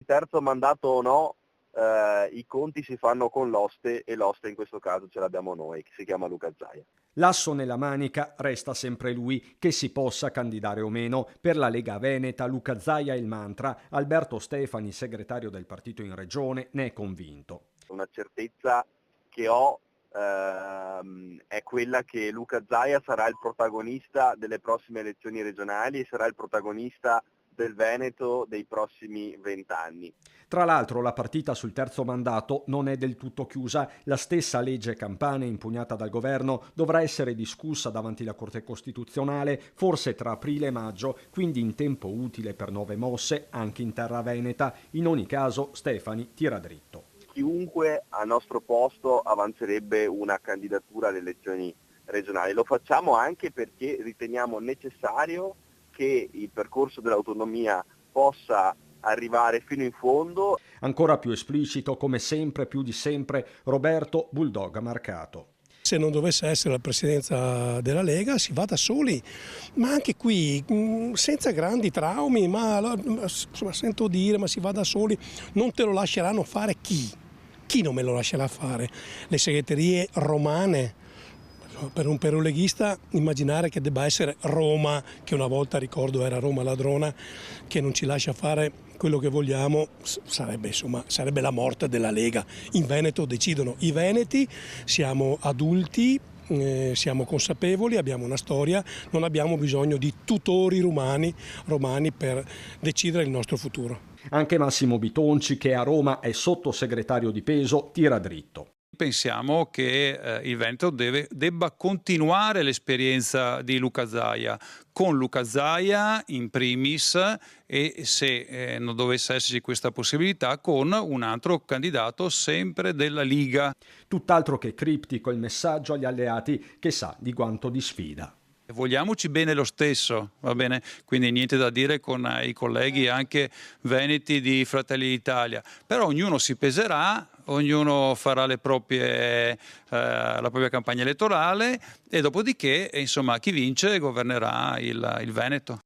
terzo mandato o no, i conti si fanno con l'oste e l'oste in questo caso ce l'abbiamo noi, che si chiama Luca Zaia. L'asso nella manica resta sempre lui, che si possa candidare o meno. Per la Lega Veneta Luca Zaia è il mantra, Alberto Stefani, segretario del partito in regione, ne è convinto. Una certezza che ho è quella che Luca Zaia sarà il protagonista delle prossime elezioni regionali e sarà il protagonista del Veneto dei prossimi 20 anni. Tra l'altro la partita sul terzo mandato non è del tutto chiusa, la stessa legge Campane impugnata dal governo dovrà essere discussa davanti alla Corte Costituzionale forse tra aprile e maggio, quindi in tempo utile per nuove mosse anche in terra veneta. In ogni caso Stefani tira dritto. Chiunque al nostro posto avanzerebbe una candidatura alle elezioni regionali. Lo facciamo anche perché riteniamo necessario che il percorso dell'autonomia possa arrivare fino in fondo. Ancora più esplicito, come sempre, più di sempre, Roberto Bulldog Marcato. Se non dovesse essere la presidenza della Lega si va da soli, ma anche qui senza grandi traumi, ma insomma, sento dire ma si va da soli, non te lo lasceranno fare chi? Chi non me lo lascerà fare? Le segreterie romane? Per un leghista immaginare che debba essere Roma, che una volta ricordo era Roma ladrona, che non ci lascia fare quello che vogliamo, sarebbe la morte della Lega. In Veneto decidono i veneti, siamo adulti, siamo consapevoli, abbiamo una storia, non abbiamo bisogno di tutori romani per decidere il nostro futuro. Anche Massimo Bitonci, che a Roma è sottosegretario di peso, tira dritto. Pensiamo che il Veneto debba continuare l'esperienza di Luca Zaia, con Luca Zaia in primis e se non dovesse esserci questa possibilità con un altro candidato sempre della Liga. Tutt'altro che criptico il messaggio agli alleati che sa di quanto di sfida. Vogliamoci bene lo stesso, va bene? Quindi niente da dire con i colleghi anche veneti di Fratelli d'Italia, però ognuno si peserà, ognuno farà la propria campagna elettorale e dopodiché insomma chi vince governerà il Veneto.